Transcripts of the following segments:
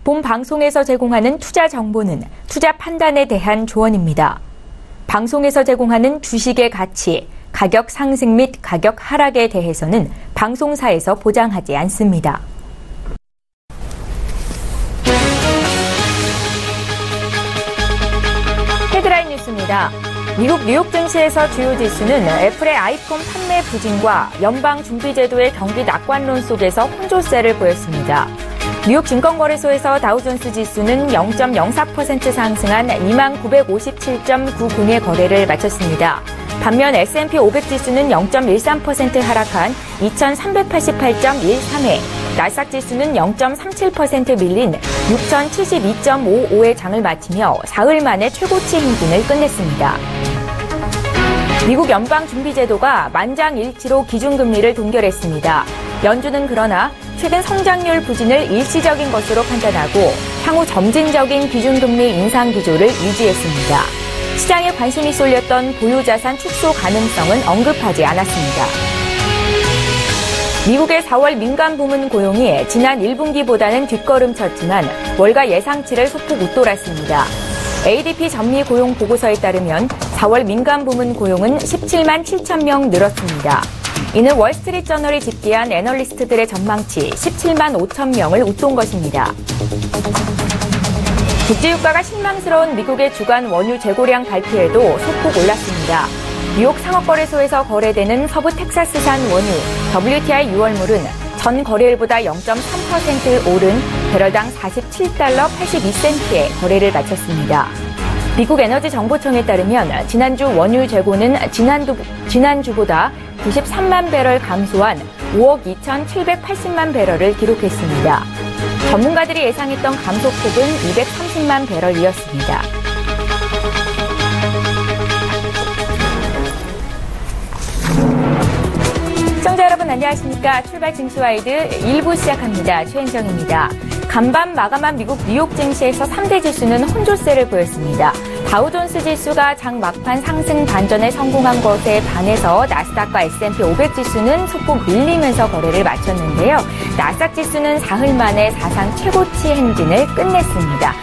본 방송에서 제공하는 투자 정보는 투자 판단에 대한 조언입니다. 방송에서 제공하는 주식의 가치, 가격 상승 및 가격 하락에 대해서는 방송사에서 보장하지 않습니다. 헤드라인 뉴스입니다. 미국 뉴욕 증시에서 주요 지수는 애플의 아이폰 판매 부진과 연방준비제도의 경기 낙관론 속에서 혼조세를 보였습니다. 뉴욕 증권거래소에서 다우존스 지수는 0.04% 상승한 2957.90의 거래를 마쳤습니다. 반면 S&P 500 지수는 0.13% 하락한 2388.13회, 나스닥 지수는 0.37% 밀린 6072.55의 장을 마치며 사흘 만에 최고치 행진을 끝냈습니다. 미국 연방준비제도가 만장일치로 기준금리를 동결했습니다. 연준은 그러나 최근 성장률 부진을 일시적인 것으로 판단하고 향후 점진적인 기준금리 인상 기조를 유지했습니다. 시장에 관심이 쏠렸던 보유자산 축소 가능성은 언급하지 않았습니다. 미국의 4월 민간 부문 고용이 지난 1분기보다는 뒷걸음쳤지만 월가 예상치를 소폭 웃돌았습니다. ADP 전미 고용 보고서에 따르면 4월 민간 부문 고용은 17만 7천 명 늘었습니다. 이는 월스트리트저널이 집계한 애널리스트들의 전망치 17만 5천 명을 웃돈 것입니다. 국제유가가 실망스러운 미국의 주간 원유 재고량 발표에도 소폭 올랐습니다. 뉴욕 상업거래소에서 거래되는 서부 텍사스산 원유 WTI 6월물은 전 거래일보다 0.3% 오른 배럴당 47달러 82센트에 거래를 마쳤습니다. 미국 에너지정보청에 따르면 지난주 원유 재고는 지난주보다 93만 배럴 감소한 5억 2,780만 배럴을 기록했습니다. 전문가들이 예상했던 감소폭은 230만 배럴이었습니다. 시청자 여러분 안녕하십니까. 출발 증시와이드 1부 시작합니다. 최은정입니다. 간밤 마감한 미국 뉴욕 증시에서 3대 지수는 혼조세를 보였습니다. 다우존스 지수가 장 막판 상승 반전에 성공한 것에 반해서 나스닥과 S&P 500 지수는 소폭 밀리면서 거래를 마쳤는데요. 나스닥 지수는 사흘 만에 사상 최고치 행진을 끝냈습니다.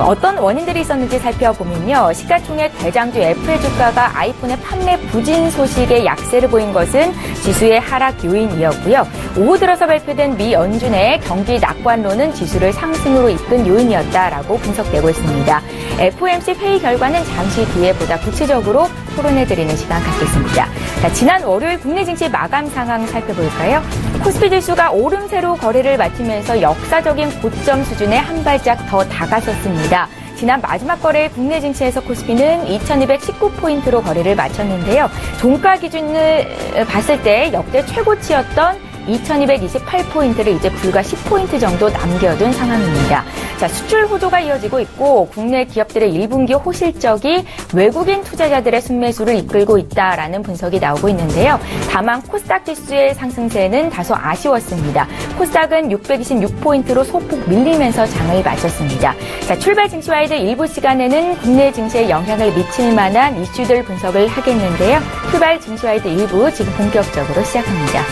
어떤 원인들이 있었는지 살펴보면요. 시가총액 대장주 애플 주가가 아이폰의 판매 부진 소식에 약세를 보인 것은 지수의 하락 요인이었고요. 오후 들어서 발표된 미 연준의 경기 낙관론은 지수를 상승으로 이끈 요인이었다라고 분석되고 있습니다. FOMC 회의 결과는 잠시 뒤에 보다 구체적으로 토론해드리는 시간 갖겠습니다. 자, 지난 월요일 국내 증시 마감 상황 살펴볼까요? 코스피 지수가 오름세로 거래를 마치면서 역사적인 고점 수준에 한 발짝 더 다가섰습니다. 지난 마지막 거래일 국내 증시에서 코스피는 2219포인트로 거래를 마쳤는데요. 종가 기준을 봤을 때 역대 최고치였던 2228포인트를 이제 불과 10포인트 정도 남겨둔 상황입니다. 자, 수출 호조가 이어지고 있고 국내 기업들의 1분기 호실적이 외국인 투자자들의 순매수를 이끌고 있다라는 분석이 나오고 있는데요. 다만 코스닥 지수의 상승세는 다소 아쉬웠습니다. 코스닥은 626포인트로 소폭 밀리면서 장을 마쳤습니다. 자, 출발 증시와이드 일부 시간에는 국내 증시에 영향을 미칠 만한 이슈들 분석을 하겠는데요. 출발 증시와이드 일부 지금 본격적으로 시작합니다.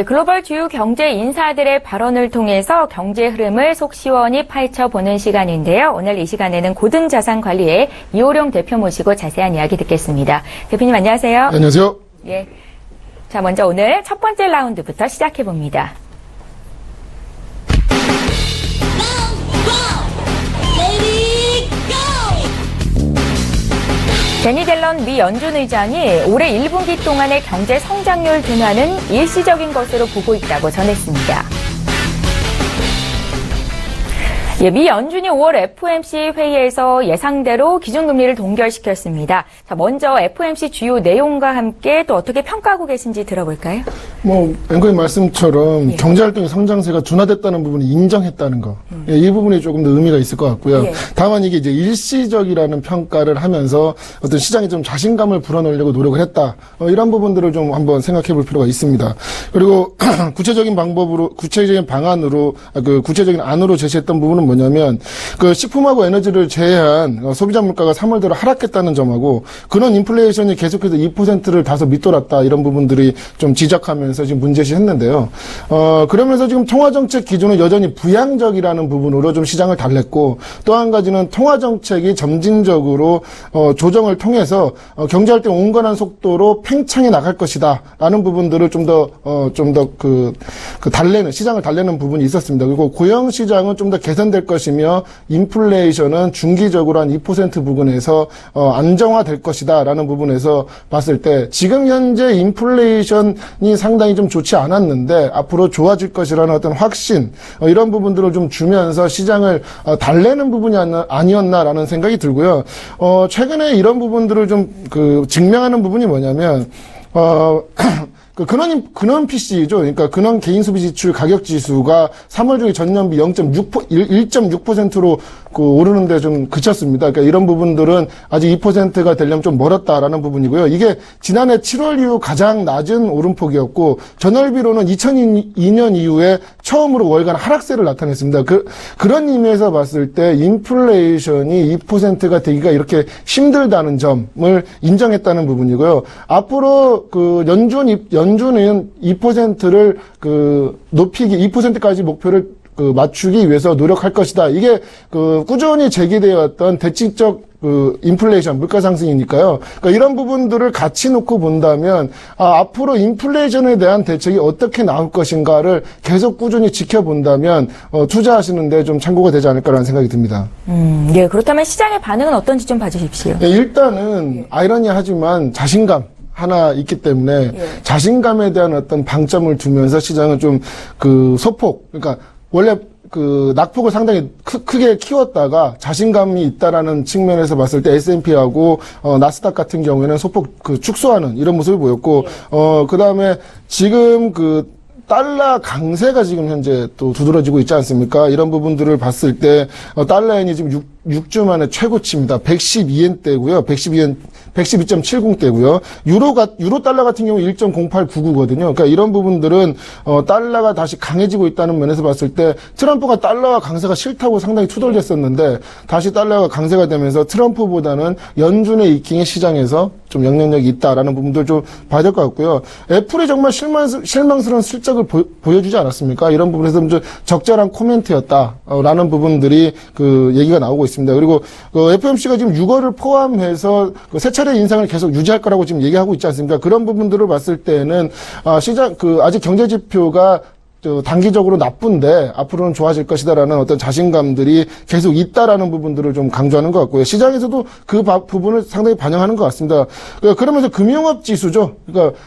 글로벌 주요 경제 인사들의 발언을 통해서 경제 흐름을 속 시원히 파헤쳐보는 시간인데요. 오늘 이 시간에는 고든자산관리의 이호룡 대표 모시고 자세한 이야기 듣겠습니다. 대표님 안녕하세요. 네, 안녕하세요. 예. 자, 먼저 오늘 첫 번째 라운드부터 시작해봅니다. 제니 델런 미 연준 의장이 올해 1분기 동안의 경제 성장률 둔화는 일시적인 것으로 보고 있다고 전했습니다. 예, 미 연준이 5월 FOMC 회의에서 예상대로 기준금리를 동결시켰습니다. 자, 먼저 FOMC 주요 내용과 함께 또 어떻게 평가하고 계신지 들어볼까요? 앵커의 말씀처럼 경제활동의 성장세가 둔화됐다는 부분을 인정했다는 거. 이 부분이 조금 더 의미가 있을 것 같고요. 다만 이게 이제 일시적이라는 평가를 하면서 어떤 시장에 좀 자신감을 불어넣으려고 노력을 했다. 이런 부분들을 좀 한번 생각해 볼 필요가 있습니다. 그리고 구체적인 방안으로, 구체적인 안으로 제시했던 부분은 뭐냐면, 식품하고 에너지를 제외한 소비자 물가가 3월 들어 하락했다는 점하고, 근원 인플레이션이 계속해서 2%를 다소 밑돌았다. 이런 부분들이 좀 지적하면서 지금 문제시했는데요. 그러면서 지금 통화정책 기조는 여전히 부양적이라는 부분으로 좀 시장을 달랬고, 또 한 가지는 통화정책이 점진적으로 조정을 통해서 경제활동 온건한 속도로 팽창해 나갈 것이다. 라는 부분들을 좀 더 시장을 달래는 부분이 있었습니다. 그리고 고용시장은 좀 더 개선될 것이며, 인플레이션은 중기적으로 한 2% 부근에서 안정화될 것이다. 라는 부분에서 봤을 때, 지금 현재 인플레이션이 상당히 좀 좋지 않았는데, 앞으로 좋아질 것이라는 어떤 확신, 이런 부분들을 좀 주면서 시장을 달래는 부분이 아니었나라는 생각이 들고요. 최근에 이런 부분들을 좀 증명하는 부분이 뭐냐면, 근원 PC죠. 그러니까 근원 개인 소비 지출 가격 지수가 3월 중에 전년비 1.6%로 오르는데 좀 그쳤습니다. 그러니까 이런 부분들은 아직 2%가 되려면 좀 멀었다라는 부분이고요. 이게 지난해 7월 이후 가장 낮은 오름폭이었고, 전월비로는 2002년 이후에 처음으로 월간 하락세를 나타냈습니다. 그런 의미에서 봤을 때 인플레이션이 2%가 되기가 이렇게 힘들다는 점을 인정했다는 부분이고요. 앞으로 연준은 2%를 높이기, 2%까지 목표를 맞추기 위해서 노력할 것이다. 이게 꾸준히 제기되어 왔던 대칭적 인플레이션, 물가 상승이니까요. 그러니까 이런 부분들을 같이 놓고 본다면, 앞으로 인플레이션에 대한 대책이 어떻게 나올 것인가를 계속 꾸준히 지켜본다면, 투자하시는데 좀 참고가 되지 않을까라는 생각이 듭니다. 예, 그렇다면 시장의 반응은 어떤지 좀 봐주십시오. 일단은, 아이러니하지만 자신감. 하나 있기 때문에 자신감에 대한 어떤 방점을 두면서 시장은 좀 소폭, 그러니까 원래 낙폭을 상당히 크게 키웠다가 자신감이 있다라는 측면에서 봤을 때 S&P하고 나스닥 같은 경우에는 소폭 축소하는 이런 모습을 보였고, 그다음에 지금 달러 강세가 지금 현재 또 두드러지고 있지 않습니까? 이런 부분들을 봤을 때 달러엔이 지금 6주 만에 최고치입니다. 112엔대고요. 112.70대고요. 유로 달러 같은 경우 1.0899거든요. 그러니까 이런 부분들은 달러가 다시 강해지고 있다는 면에서 봤을 때 트럼프가 달러와 강세가 싫다고 상당히 투덜댔었는데 다시 달러가 강세가 되면서 트럼프보다는 연준의 이킹이 시장에서 좀 영향력이 있다라는 부분들 좀 봐야 될 것 같고요. 애플이 정말 실망스러운 실적을 보여주지 않았습니까? 이런 부분에서 좀 적절한 코멘트였다라는 부분들이 얘기가 나오고 있습니다. 그리고 FOMC가 지금 6월을 포함해서 세 차례 인상을 계속 유지할 거라고 지금 얘기하고 있지 않습니까? 그런 부분들을 봤을 때는 시장 아직 경제 지표가 단기적으로 나쁜데 앞으로는 좋아질 것이다라는 어떤 자신감들이 계속 있다라는 부분들을 좀 강조하는 것 같고요. 시장에서도 그 부분을 상당히 반영하는 것 같습니다. 그러면서 금융업 지수죠. 그러니까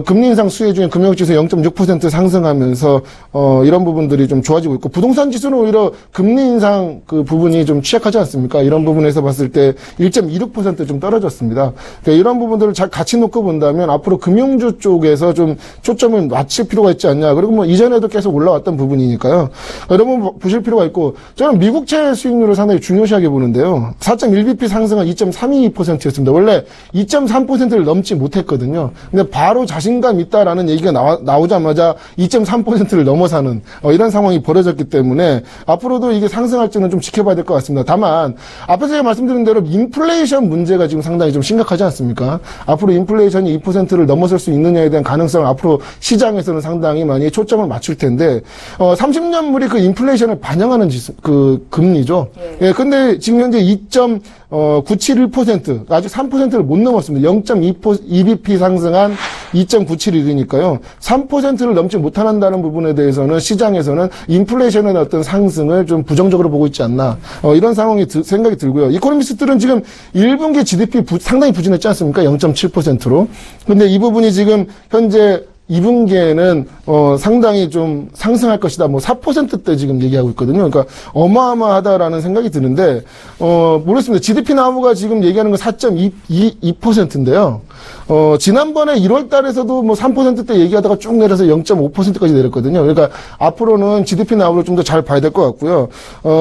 금리 인상 수혜 중에 금융업 지수 0.6% 상승하면서 이런 부분들이 좀 좋아지고 있고, 부동산 지수는 오히려 금리 인상 부분이 좀 취약하지 않습니까? 이런 부분에서 봤을 때 1.26% 좀 떨어졌습니다. 그러니까 이런 부분들을 잘 같이 놓고 본다면 앞으로 금융주 쪽에서 좀 초점을 맞출 필요가 있지 않냐. 그리고 이전에도 계속 올라왔던 부분이니까요. 여러분 보실 필요가 있고, 저는 미국채 수익률을 상당히 중요시하게 보는데요. 4.1bp 상승은 2.32%였습니다. 원래 2.3%를 넘지 못했거든요. 근데 바로 자신감 있다라는 얘기가 나오자마자 2.3%를 넘어서는 이런 상황이 벌어졌기 때문에 앞으로도 이게 상승할지는 좀 지켜봐야 될 것 같습니다. 다만 앞에서 제가 말씀드린 대로 인플레이션 문제가 지금 상당히 좀 심각하지 않습니까? 앞으로 인플레이션이 2%를 넘어설 수 있느냐에 대한 가능성을 앞으로 시장에서는 상당히 많이 초점을 맞출 텐데 30년물이 인플레이션을 반영하는 금리죠. 예, 근데 지금 현재 2.971% 아직 3%를 못 넘었습니다. 0.2bp 상승한 2.971이니까요. 3%를 넘지 못한다는 부분에 대해서는 시장에서는 인플레이션의 어떤 상승을 좀 부정적으로 보고 있지 않나. 이런 상황이 생각이 들고요. 이코노미스트들은 지금 1분기 GDP 상당히 부진했지 않습니까? 0.7%로. 근데 이 부분이 지금 현재 2분기에는 상당히 좀 상승할 것이다. 뭐 4%대 지금 얘기하고 있거든요. 그러니까 어마어마하다라는 생각이 드는데 모르겠습니다. GDP 나무가 지금 얘기하는 건 4.2%인데요. 지난번에 1월 달에서도 뭐 3%대 얘기하다가 쭉 내려서 0.5%까지 내렸거든요. 그러니까 앞으로는 GDP 나무를 좀 더 잘 봐야 될 것 같고요.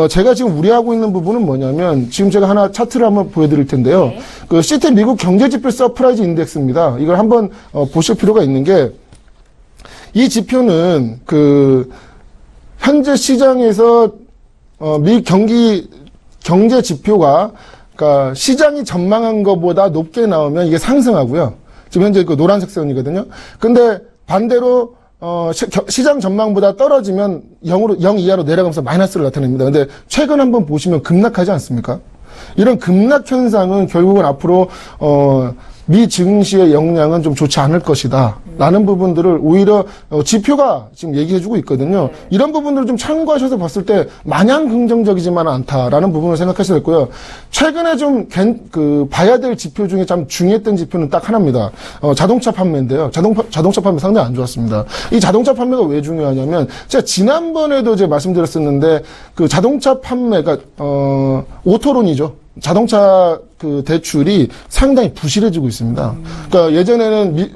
제가 지금 우려하고 있는 부분은 뭐냐면 지금 제가 하나 차트를 한번 보여드릴 텐데요. 네. 그 시티 미국 경제지표 서프라이즈 인덱스입니다. 이걸 한번 보실 필요가 있는 게 이 지표는 그 현재 시장에서 미 경제 지표가 그러니까 시장이 전망한 것보다 높게 나오면 이게 상승하고요. 지금 현재 그 노란색 선이거든요. 근데 반대로 시장 전망보다 떨어지면 0 이하로 내려가면서 마이너스를 나타냅니다. 근데 최근 한번 보시면 급락하지 않습니까? 이런 급락 현상은 결국은 앞으로 미 증시의 영향은 좀 좋지 않을 것이다. 라는 부분들을 오히려 지표가 지금 얘기해주고 있거든요. 이런 부분들을 좀 참고하셔서 봤을 때 마냥 긍정적이지만 않다라는 부분을 생각하셔야 됐고요. 최근에 좀 봐야 될 지표 중에 참 중요했던 지표는 딱 하나입니다. 자동차 판매인데요. 자동차 판매 상당히 안 좋았습니다. 이 자동차 판매가 왜 중요하냐면 제가 지난번에도 제가 말씀드렸었는데 그 자동차 판매가 오토론이죠. 자동차 그 대출이 상당히 부실해지고 있습니다. 그러니까 예전에는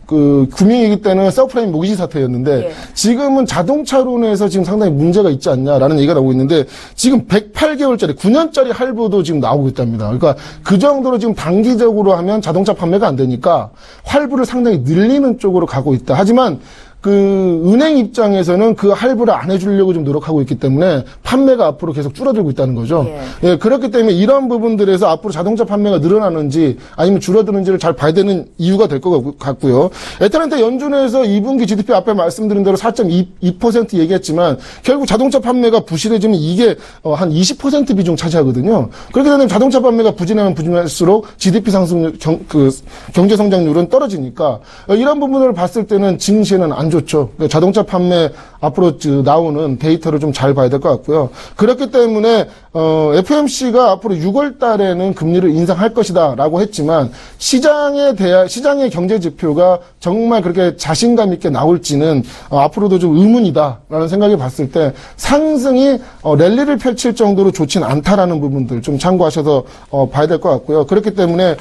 금융위기 때는 서프라임 모기지 사태였는데 예. 지금은 자동차론에서 지금 상당히 문제가 있지 않냐라는 얘기가 나오고 있는데 지금 108개월짜리 9년짜리 할부도 지금 나오고 있답니다. 그러니까 그 정도로 지금 단기적으로 하면 자동차 판매가 안 되니까 할부를 상당히 늘리는 쪽으로 가고 있다. 하지만 그 은행 입장에서는 그 할부를 안 해주려고 좀 노력하고 있기 때문에 판매가 앞으로 계속 줄어들고 있다는 거죠. 예, 그렇기 때문에 이런 부분들에서 앞으로 자동차 판매가 늘어나는지 아니면 줄어드는지를 잘 봐야 되는 이유가 될 것 같고요. 애틀랜타 연준에서 2분기 GDP 앞에 말씀드린 대로 4.2% 얘기했지만 결국 자동차 판매가 부실해지면 이게 한 20% 비중 차지하거든요. 그렇게 되면 자동차 판매가 부진하면 부진할수록 GDP 상승 경제 성장률은 떨어지니까 이런 부분을 봤을 때는 증시에는 안 좋죠. 자동차 판매 앞으로 나오는 데이터를 좀 잘 봐야 될 것 같고요. 그렇기 때문에 FOMC가 앞으로 6월 달에는 금리를 인상할 것이다라고 했지만 시장의 경제 지표가 정말 그렇게 자신감 있게 나올지는 앞으로도 좀 의문이다라는 생각이 봤을 때 상승이 랠리를 펼칠 정도로 좋진 않다라는 부분들 좀 참고하셔서 봐야 될 것 같고요. 그렇기 때문에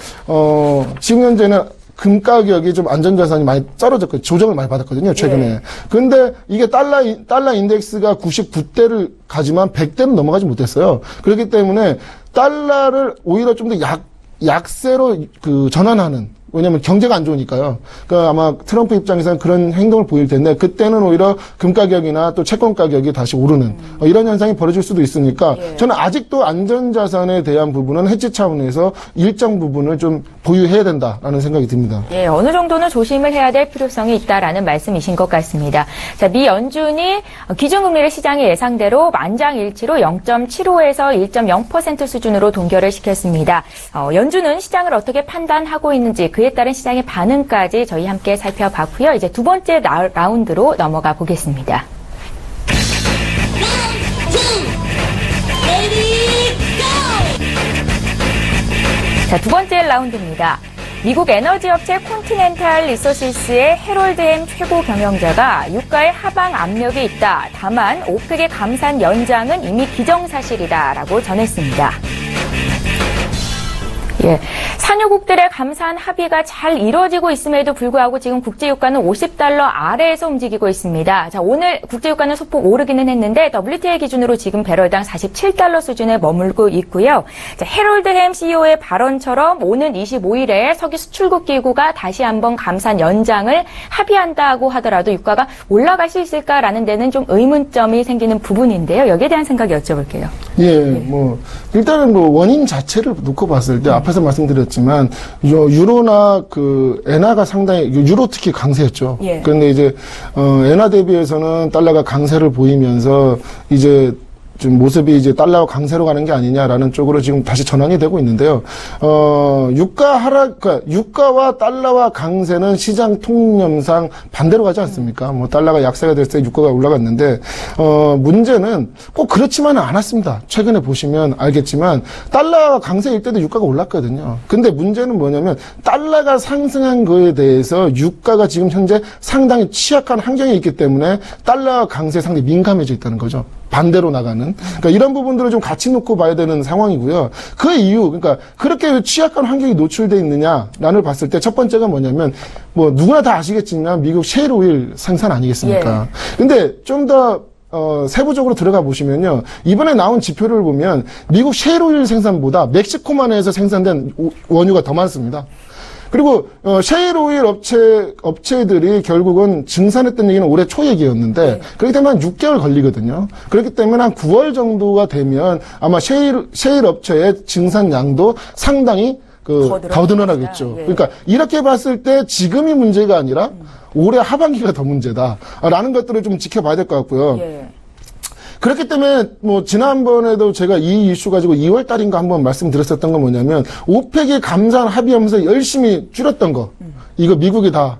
지금 현재는 금 가격이 좀 안전자산이 많이 떨어졌거든요. 조정을 많이 받았거든요, 최근에. 예. 근데 이게 달러 인덱스가 99대를 가지만 100대는 넘어가지 못했어요. 그렇기 때문에 달러를 오히려 좀 더 약세로 전환하는, 왜냐면 경제가 안 좋으니까요. 그러니까 아마 트럼프 입장에서는 그런 행동을 보일 텐데 그때는 오히려 금 가격이나 또 채권 가격이 다시 오르는 이런 현상이 벌어질 수도 있으니까 예. 저는 아직도 안전자산에 대한 부분은 해지 차원에서 일정 부분을 좀 보유해야 된다라는 생각이 듭니다. 예, 어느 정도는 조심을 해야 될 필요성이 있다라는 말씀이신 것 같습니다. 자, 미 연준이 기준금리를 시장의 예상대로 만장일치로 0.75에서 1.0% 수준으로 동결을 시켰습니다. 연준은 시장을 어떻게 판단하고 있는지 그에 따른 시장의 반응까지 저희 함께 살펴봤고요. 이제 두 번째 라운드로 넘어가 보겠습니다. 자, 두 번째 라운드입니다. 미국 에너지 업체 콘티넨탈 리소시스의 해롤드 햄 최고 경영자가 유가의 하방 압력이 있다. 다만 오펙의 감산 연장은 이미 기정사실이다라고 전했습니다. 예, 산유국들의 감산 합의가 잘 이뤄지고 있음에도 불구하고 지금 국제유가는 $50 아래에서 움직이고 있습니다. 자, 오늘 국제유가는 소폭 오르기는 했는데 WTI 기준으로 지금 배럴당 $47 수준에 머물고 있고요. 자, 해롤드 햄 CEO의 발언처럼 오는 25일에 석유 수출국 기구가 다시 한번 감산 연장을 합의한다고 하더라도 유가가 올라갈 수 있을까라는 데는 좀 의문점이 생기는 부분인데요. 여기에 대한 생각 여쭤볼게요. 예, 일단은 원인 자체를 놓고 봤을 때 앞에서 말씀드렸지만 유로나 엔화가 상당히 유로 특히 강세였죠. 예. 그런데 이제 엔화 대비해서는 달러가 강세를 보이면서 이제 좀 모습이 이제 달러와 강세로 가는 게 아니냐라는 쪽으로 지금 다시 전환이 되고 있는데요. 유가 하락, 그러니까 유가와 달러와 강세는 시장 통념상 반대로 가지 않습니까? 뭐 달러가 약세가 됐을 때 유가가 올라갔는데, 문제는 꼭 그렇지만은 않았습니다. 최근에 보시면 알겠지만 달러가 강세일 때도 유가가 올랐거든요. 근데 문제는 뭐냐면 달러가 상승한 거에 대해서 유가가 지금 현재 상당히 취약한 환경에 있기 때문에 달러와 강세에 상당히 민감해져 있다는 거죠. 반대로 나가는. 그러니까 이런 부분들을 좀 같이 놓고 봐야 되는 상황이고요. 그 이유, 그러니까 그렇게 취약한 환경이 노출돼 있느냐라는 봤을 때 첫 번째가 뭐냐면, 뭐 누구나 다 아시겠지만 미국 셰일 오일 생산 아니겠습니까? 근데 좀 더 세부적으로 들어가 보시면요. 이번에 나온 지표를 보면 미국 셰일 오일 생산보다 멕시코만에서 생산된 원유가 더 많습니다. 그리고 셰일 오일 업체들이 결국은 증산했던 얘기는 올해 초 얘기였는데 그렇기 때문에 한 6개월 걸리거든요. 그렇기 때문에 한 9월 정도가 되면 아마 셰일 업체의 증산량도 상당히 더 늘어나겠죠. 그러니까 이렇게 봤을 때 지금이 문제가 아니라 올해 하반기가 더 문제다라는 것들을 좀 지켜봐야 될 것 같고요. 그렇기 때문에 뭐 지난번에도 제가 이 이슈 가지고 2월 달인가 한번 말씀드렸었던 건 뭐냐면 오펙이 감산 합의하면서 열심히 줄였던 거 이거 미국이 다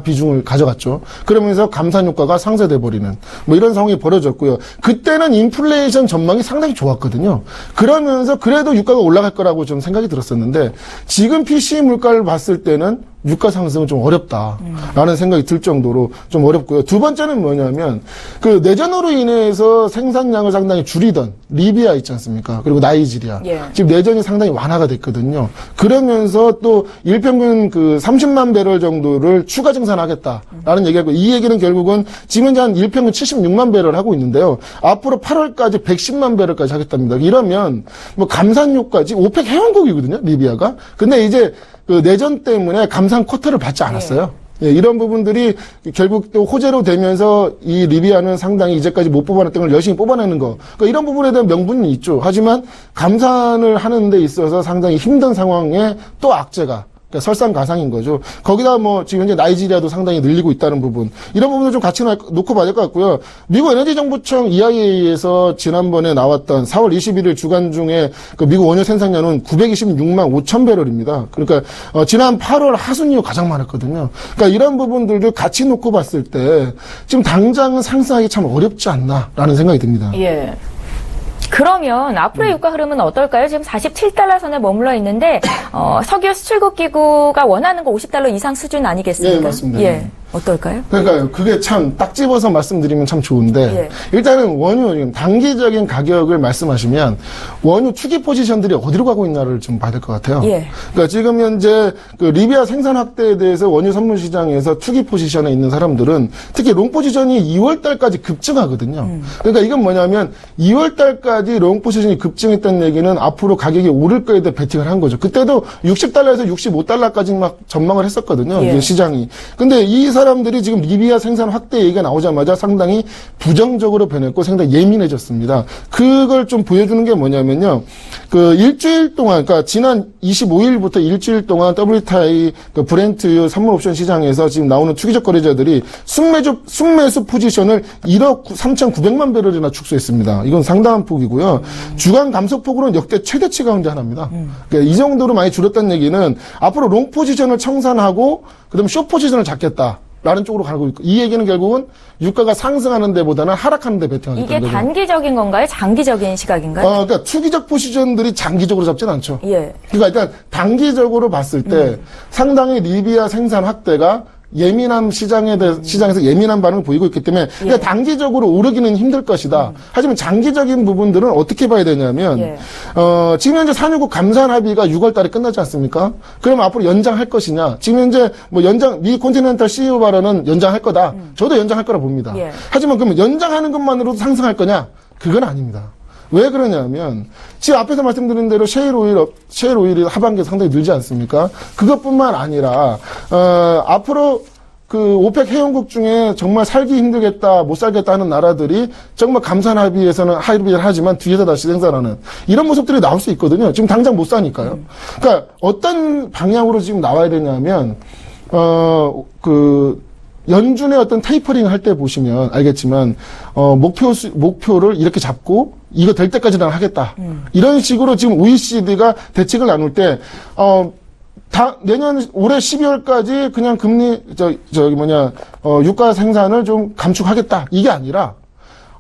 비중을 가져갔죠. 그러면서 감산 효과가 상쇄돼 버리는 뭐 이런 상황이 벌어졌고요. 그때는 인플레이션 전망이 상당히 좋았거든요. 그러면서 그래도 유가가 올라갈 거라고 좀 생각이 들었었는데 지금 PCE 물가를 봤을 때는 유가 상승은 좀 어렵다라는 생각이 들 정도로 좀 어렵고요. 두 번째는 뭐냐면 그 내전으로 인해서 생산량을 상당히 줄이던 리비아 있지 않습니까? 그리고 나이지리아. 지금 내전이 상당히 완화가 됐거든요. 그러면서 또 일평균 그 30만 배럴 정도를 추가 증산하겠다라는 얘기하고 이 얘기는 결국은 지금 현재 한 일평균 76만 배럴 하고 있는데요. 앞으로 8월까지 110만 배럴까지 하겠답니다. 이러면 뭐 감산료까지 오펙 회원국이거든요. 리비아가. 근데 이제 그 내전 때문에 감산 쿼터를 받지 않았어요. 이런 부분들이 결국 또 호재로 되면서 이 리비아는 상당히 이제까지 못 뽑아냈던 걸 열심히 뽑아내는 거. 그러니까 이런 부분에 대한 명분이 있죠. 하지만 감산을 하는 데 있어서 상당히 힘든 상황에 또 악재가 설상가상인 거죠. 거기다 뭐 지금 현재 나이지리아도 상당히 늘리고 있다는 부분. 이런 부분을 좀 같이 놓고 봐야 될 것 같고요. 미국 에너지정보청 EIA에서 지난번에 나왔던 4월 21일 주간 중에 그 미국 원유 생산량은 926만 5천 배럴입니다. 그러니까 지난 8월 하순 이후 가장 많았거든요. 그러니까 이런 부분들을 같이 놓고 봤을 때 지금 당장은 상승하기 참 어렵지 않나라는 생각이 듭니다. 그러면 앞으로의 유가 흐름은 어떨까요? 지금 47달러 선에 머물러 있는데 석유 수출국 기구가 원하는 거 50달러 이상 수준 아니겠습니까? 맞습니다. 어떨까요? 그러니까요. 그게 참 딱 집어서 말씀드리면 참 좋은데 일단은 원유 단기적인 가격을 말씀하시면 원유 투기 포지션들이 어디로 가고 있나를 좀 봐야 될 것 같아요. 그러니까 지금 현재 그 리비아 생산 확대에 대해서 원유 선물 시장에서 투기 포지션에 있는 사람들은 특히 롱 포지션이 2월 달까지 급증하거든요. 그러니까 이건 뭐냐면 2월 달까지 롱 포지션이 급증했다는 얘기는 앞으로 가격이 오를 거에 대해 베팅을 한 거죠. 그때도 60달러에서 65달러까지 막 전망을 했었거든요. 이게 시장이. 근데 이 사람들이 지금 리비아 생산 확대 얘기가 나오자마자 상당히 부정적으로 변했고 상당히 예민해졌습니다. 그걸 좀 보여주는 게 뭐냐면요. 그 일주일 동안, 그러니까 지난 25일부터 일주일 동안 WTI 그 브렌트유 선물 옵션 시장에서 지금 나오는 투기적 거래자들이 순매수 포지션을 1억 3,900만 배럴이나 축소했습니다. 이건 상당한 폭이고요. 주간 감소폭으로는 역대 최대치 가운데 하나입니다. 그러니까 이 정도로 많이 줄었다는 얘기는 앞으로 롱 포지션을 청산하고 그다음에 숏 포지션을 잡겠다. 라는 쪽으로 가고 있고 이 얘기는 결국은 유가가 상승하는 데보다는 하락하는 데 베팅하겠다는 거죠. 이게 단기적인 건가요? 장기적인 시각인가요? 그러니까 투기적 포지션들이 장기적으로 잡진 않죠. 그러니까 일단 단기적으로 봤을 때 상당히 리비아 생산 확대가 예민한 시장에서 예민한 반응을 보이고 있기 때문에 그러니까 단기적으로 오르기는 힘들 것이다. 하지만 장기적인 부분들은 어떻게 봐야 되냐면 지금 현재 산유국 감산 합의가 6월 달에 끝나지 않습니까? 그럼 앞으로 연장할 것이냐? 지금 현재 뭐 미 콘티넨탈 CEO 발언은 연장할 거다. 저도 연장할 거라 봅니다. 하지만 그러면 연장하는 것만으로도 상승할 거냐? 그건 아닙니다. 왜 그러냐면 지금 앞에서 말씀드린 대로 셰일 오일이 하반기에 상당히 늘지 않습니까? 그것뿐만 아니라 앞으로 그 오펙 회원국 중에 정말 살기 힘들겠다, 못 살겠다 하는 나라들이 정말 감산 합의에서는 합의를 하지만 뒤에서 다시 생산하는 이런 모습들이 나올 수 있거든요. 지금 당장 못 사니까요. 그러니까 어떤 방향으로 지금 나와야 되냐면 연준의 어떤 테이퍼링 할 때 보시면 알겠지만 목표를 이렇게 잡고 이거 될 때까지 난 하겠다. 이런 식으로 지금 OECD가 대책을 나눌 때, 내년 올해 12월까지 그냥 금리, 유가 생산을 좀 감축하겠다. 이게 아니라,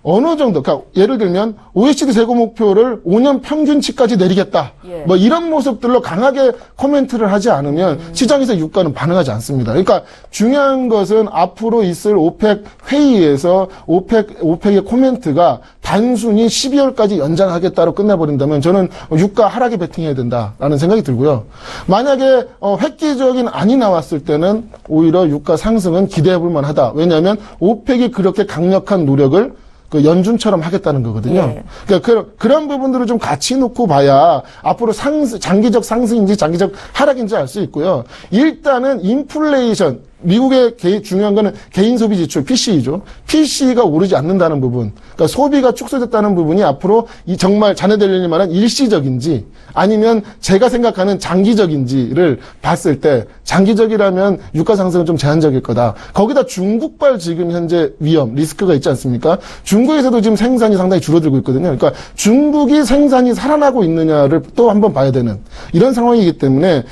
어느 정도, 그러니까 예를 들면 OECD 재고 목표를 5년 평균치까지 내리겠다. 예. 뭐 이런 모습들로 강하게 코멘트를 하지 않으면 시장에서 유가는 반응하지 않습니다. 그러니까 중요한 것은 앞으로 있을 오펙 회의에서 오펙의 코멘트가 단순히 12월까지 연장하겠다로 끝나버린다면 저는 유가 하락에 베팅해야 된다라는 생각이 들고요. 만약에 획기적인 안이 나왔을 때는 오히려 유가 상승은 기대해 볼 만하다. 왜냐하면 오펙이 그렇게 강력한 노력을 연준처럼 하겠다는 거거든요. 예. 그러니까 그런 부분들을 좀 같이 놓고 봐야 앞으로 장기적 상승인지 장기적 하락인지 알 수 있고요. 일단은 인플레이션, 미국의 중요한 거는 개인 소비 지출, PCE죠. PCE가 오르지 않는다는 부분. 그러니까 소비가 축소됐다는 부분이 앞으로 정말 자네들이 말한 일시적인지 아니면 제가 생각하는 장기적인지를 봤을 때 장기적이라면 유가 상승은 좀 제한적일 거다. 거기다 중국발 지금 현재 위험, 리스크가 있지 않습니까? 중국에서도 지금 생산이 상당히 줄어들고 있거든요. 그러니까 중국이 생산이 살아나고 있느냐를 또 한번 봐야 되는 이런 상황이기 때문에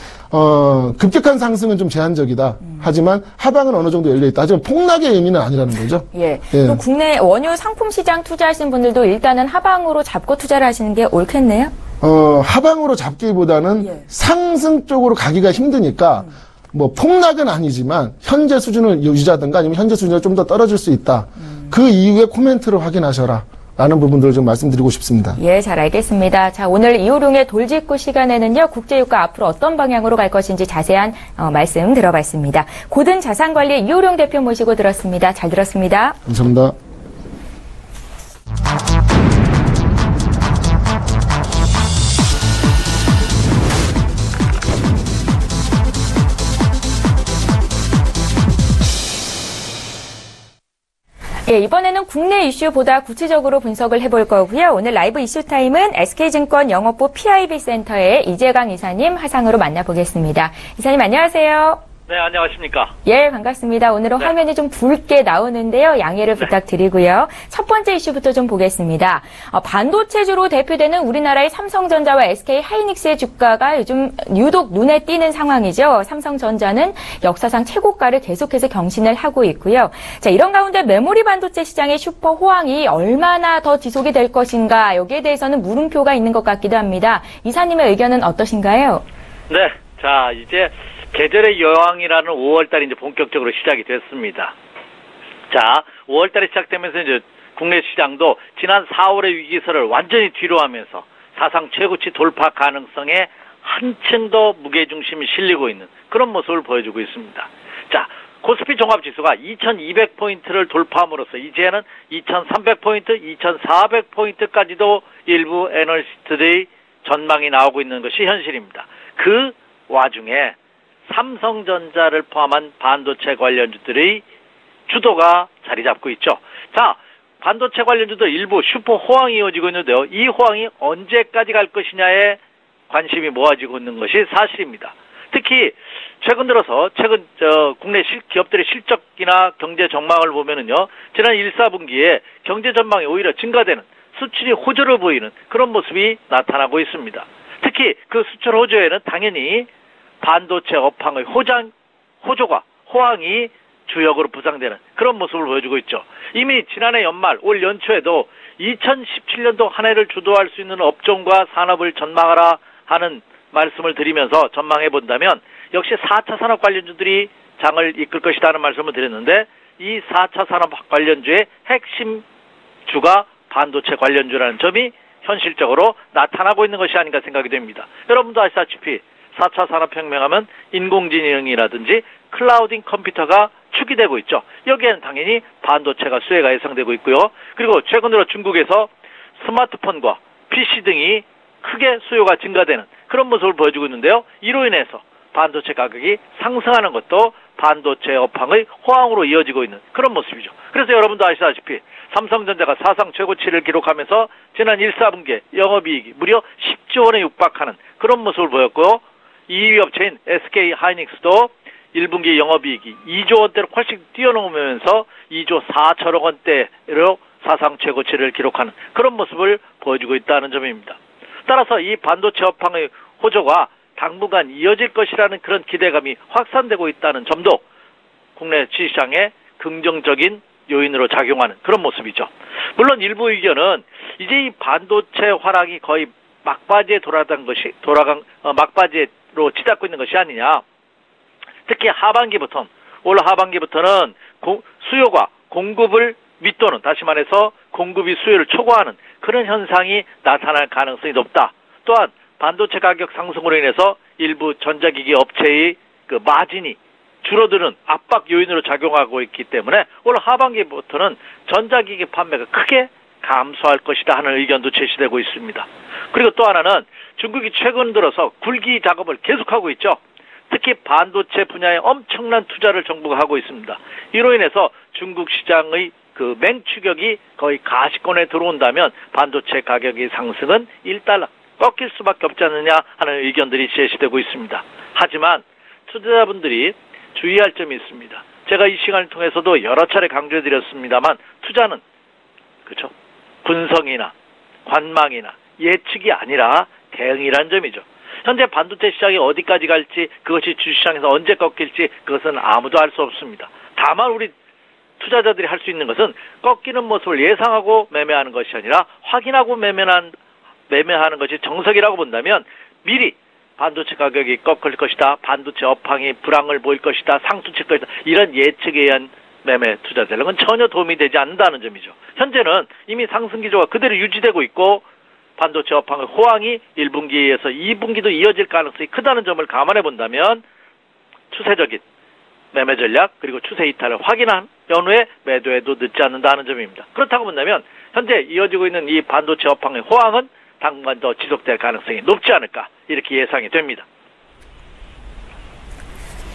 급격한 상승은 좀 제한적이다. 하지만 하방은 어느 정도 열려있다. 하지만 폭락의 의미는 아니라는 거죠. 예. 또 국내 원유 상품 시장 투자하시는 분들도 일단은 하방으로 잡고 투자를 하시는 게 옳겠네요? 하방으로 잡기보다는 예. 상승 쪽으로 가기가 힘드니까 뭐 폭락은 아니지만 현재 수준을 유지하든가 아니면 현재 수준을 좀 더 떨어질 수 있다. 그 이후에 코멘트를 확인하셔라. 라는 부분들을 좀 말씀드리고 싶습니다. 예, 잘 알겠습니다. 자, 오늘 이호룡의 돌직구 시간에는요, 국제유가 앞으로 어떤 방향으로 갈 것인지 자세한 말씀 들어봤습니다. 고든 자산관리 이호룡 대표 모시고 들었습니다. 잘 들었습니다. 감사합니다. 예, 이번에는 국내 이슈보다 구체적으로 분석을 해볼 거고요. 오늘 라이브 이슈타임은 SK증권 영업부 PIB센터의 이재강 이사님 화상으로 만나보겠습니다. 이사님 안녕하세요. 네, 안녕하십니까. 예, 반갑습니다. 오늘은 네. 화면이 좀 붉게 나오는데요. 양해를 부탁드리고요. 첫 번째 이슈부터 좀 보겠습니다. 반도체주로 대표되는 우리나라의 삼성전자와 SK하이닉스의 주가가 요즘 유독 눈에 띄는 상황이죠. 삼성전자는 역사상 최고가를 계속해서 경신을 하고 있고요. 자, 이런 가운데 메모리 반도체 시장의 슈퍼 호황이 얼마나 더 지속이 될 것인가, 여기에 대해서는 물음표가 있는 것 같기도 합니다. 이사님의 의견은 어떠신가요? 네, 자, 이제 계절의 여왕이라는 5월달이 이제 본격적으로 시작이 됐습니다. 자, 5월달에 시작되면서 이제 국내 시장도 지난 4월의 위기설을 완전히 뒤로하면서 사상 최고치 돌파 가능성에 한층 더 무게중심이 실리고 있는 그런 모습을 보여주고 있습니다. 자, 코스피 종합지수가 2200포인트를 돌파함으로써 이제는 2300포인트, 2400포인트까지도 일부 애널리스트들의 전망이 나오고 있는 것이 현실입니다. 그 와중에 삼성전자를 포함한 반도체 관련주들의 주도가 자리 잡고 있죠. 자, 반도체 관련주도 일부 슈퍼 호황이 이어지고 있는데요. 이 호황이 언제까지 갈 것이냐에 관심이 모아지고 있는 것이 사실입니다. 특히 최근 들어서 국내 기업들의 실적이나 경제 전망을 보면은요, 지난 1, 4분기에 경제 전망이 오히려 증가되는 수출이 호조를 보이는 그런 모습이 나타나고 있습니다. 특히 그 수출 호조에는 당연히 반도체 업황의 호조가 호황이 주역으로 부상되는 그런 모습을 보여주고 있죠. 이미 지난해 연말 올 연초에도 2017년도 한 해를 주도할 수 있는 업종과 산업을 전망하라 하는 말씀을 드리면서 전망해 본다면 역시 4차 산업 관련주들이 장을 이끌 것이라는 말씀을 드렸는데 이 4차 산업 관련주의 핵심 주가 반도체 관련주라는 점이 현실적으로 나타나고 있는 것이 아닌가 생각이 됩니다. 여러분도 아시다시피 4차 산업혁명하면 인공지능이라든지 클라우딩 컴퓨터가 축이 되고 있죠. 여기에는 당연히 반도체가 수혜가 예상되고 있고요. 그리고 최근 들어 중국에서 스마트폰과 PC 등이 크게 수요가 증가되는 그런 모습을 보여주고 있는데요. 이로 인해서 반도체 가격이 상승하는 것도 반도체 업황의 호황으로 이어지고 있는 그런 모습이죠. 그래서 여러분도 아시다시피 삼성전자가 사상 최고치를 기록하면서 지난 1, 4분기에 영업이익이 무려 10조 원에 육박하는 그런 모습을 보였고요. 2위 업체인 SK하이닉스도 1분기 영업이익이 2조 원대로 훨씬 뛰어넘으면서 2조 4천억 원대로 사상 최고치를 기록하는 그런 모습을 보여주고 있다는 점입니다. 따라서 이 반도체 업황의 호조가 당분간 이어질 것이라는 그런 기대감이 확산되고 있다는 점도 국내 시장에 긍정적인 요인으로 작용하는 그런 모습이죠. 물론 일부 의견은 이제 이 반도체 화랑이 거의 막바지에 막바지로 치닫고 있는 것이 아니냐. 특히 올 하반기부터는 수요가 공급을 밑도는, 다시 말해서 공급이 수요를 초과하는 그런 현상이 나타날 가능성이 높다. 또한 반도체 가격 상승으로 인해서 일부 전자기기 업체의 그 마진이 줄어드는 압박 요인으로 작용하고 있기 때문에 올 하반기부터는 전자기기 판매가 크게 감소할 것이다 하는 의견도 제시되고 있습니다. 그리고 또 하나는 중국이 최근 들어서 굴기 작업을 계속하고 있죠. 특히 반도체 분야에 엄청난 투자를 정부가 하고 있습니다. 이로 인해서 중국 시장의 그 맹추격이 거의 가시권에 들어온다면 반도체 가격의 상승은 1달러 꺾일 수밖에 없지 않느냐 하는 의견들이 제시되고 있습니다. 하지만 투자자분들이 주의할 점이 있습니다. 제가 이 시간을 통해서도 여러 차례 강조해드렸습니다만 투자는 그렇죠. 분석이나 관망이나 예측이 아니라 대응이라는 점이죠. 현재 반도체 시장이 어디까지 갈지, 그것이 주시장에서 언제 꺾일지 그것은 아무도 알 수 없습니다. 다만 우리 투자자들이 할 수 있는 것은 꺾이는 모습을 예상하고 매매하는 것이 아니라 확인하고 매매하는 것이 정석이라고 본다면 미리 반도체 가격이 꺾일 것이다, 반도체 업황이 불황을 보일 것이다, 상투칠 것이다, 이런 예측에 의한 매매 투자 전략은 전혀 도움이 되지 않는다는 점이죠. 현재는 이미 상승 기조가 그대로 유지되고 있고 반도체 업황의 호황이 1분기에서 2분기도 이어질 가능성이 크다는 점을 감안해 본다면 추세적인 매매 전략 그리고 추세 이탈을 확인한 연후에 매도해도 늦지 않는다는 점입니다. 그렇다고 본다면 현재 이어지고 있는 이 반도체 업황의 호황은 당분간 더 지속될 가능성이 높지 않을까 이렇게 예상이 됩니다.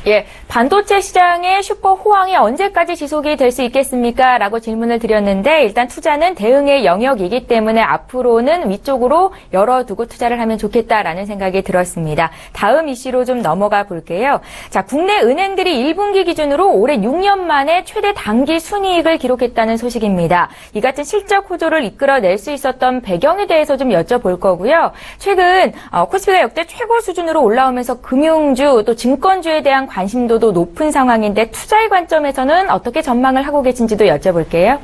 예, 반도체 시장의 슈퍼 호황이 언제까지 지속이 될 수 있겠습니까? 라고 질문을 드렸는데 일단 투자는 대응의 영역이기 때문에 앞으로는 위쪽으로 열어두고 투자를 하면 좋겠다라는 생각이 들었습니다. 다음 이슈로 좀 넘어가 볼게요. 자, 국내 은행들이 1분기 기준으로 올해 6년 만에 최대 단기 순이익을 기록했다는 소식입니다. 이 같은 실적 호조를 이끌어낼 수 있었던 배경에 대해서 좀 여쭤볼 거고요. 최근 코스피가 역대 최고 수준으로 올라오면서 금융주 또 증권주에 대한 관심도도 높은 상황인데 투자의 관점에서는 어떻게 전망을 하고 계신지도 여쭤볼게요.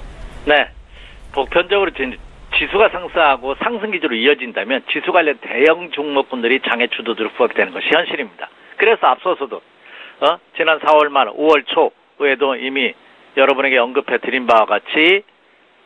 네. 보편적으로 지수가 상승하고 상승 기조로 이어진다면 지수 관련 대형 종목군들이 장애 주도주로 부각되는 것이 현실입니다. 그래서 앞서서도 지난 4월 말 5월 초에도 이미 여러분에게 언급해 드린 바와 같이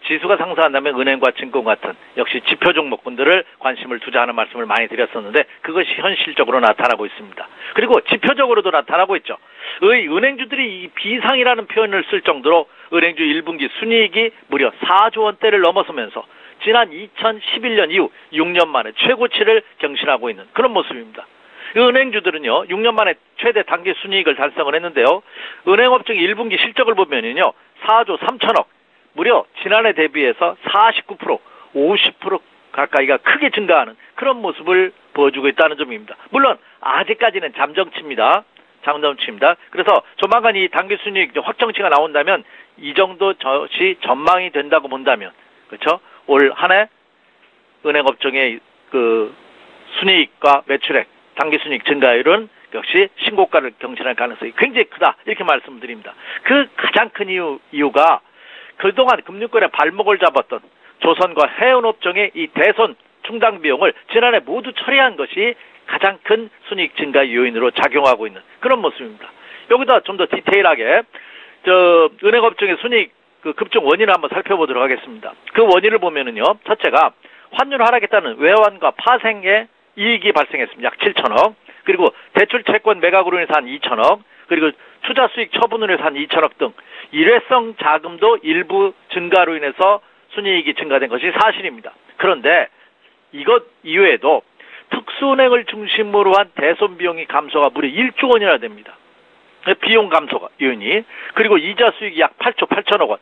지수가 상승한다면 은행과 증권 같은 역시 지표 종목군들을 관심을 두자 하는 말씀을 많이 드렸었는데 그것이 현실적으로 나타나고 있습니다. 그리고 지표적으로도 나타나고 있죠. 은행주들이 이 비상이라는 표현을 쓸 정도로 은행주 1분기 순이익이 무려 4조 원대를 넘어서면서 지난 2011년 이후 6년 만에 최고치를 경신하고 있는 그런 모습입니다. 은행주들은요 6년 만에 최대 단기 순이익을 달성을 했는데요. 은행업종의 1분기 실적을 보면은요 4조 3천억 무려 지난해 대비해서 49%, 50% 가까이가 크게 증가하는 그런 모습을 보여주고 있다는 점입니다. 물론 아직까지는 잠정치입니다. 그래서 조만간 이 단기 순이익 확정치가 나온다면 이 정도 것이 전망이 된다고 본다면 그렇죠? 올 한 해 은행업종의 그 순이익과 매출액, 단기 순이익 증가율은 역시 신고가를 경신할 가능성이 굉장히 크다 이렇게 말씀드립니다. 그 가장 큰 이유가 그동안 금융권에 발목을 잡았던 조선과 해운업종의 이 대손 충당 비용을 지난해 모두 처리한 것이 가장 큰 순이익 증가 요인으로 작용하고 있는 그런 모습입니다. 여기다 좀 더 디테일하게 은행업종의 순이익 그 급증 원인을 한번 살펴보도록 하겠습니다. 그 원인을 보면은요, 첫째가 환율 하락에 따른 외환과 파생의 이익이 발생했습니다. 약 7천억. 그리고 대출 채권 매각으로 인해서 한 2천억. 그리고 투자 수익 처분으로 해서 한 2천억 등 일회성 자금도 일부 증가로 인해서 순이익이 증가된 것이 사실입니다. 그런데 이것 이외에도 특수은행을 중심으로 한 대손 비용이 감소가 무려 1조 원이나 됩니다. 비용 감소가 요인이. 그리고 이자 수익이 약 8조 8천억 원.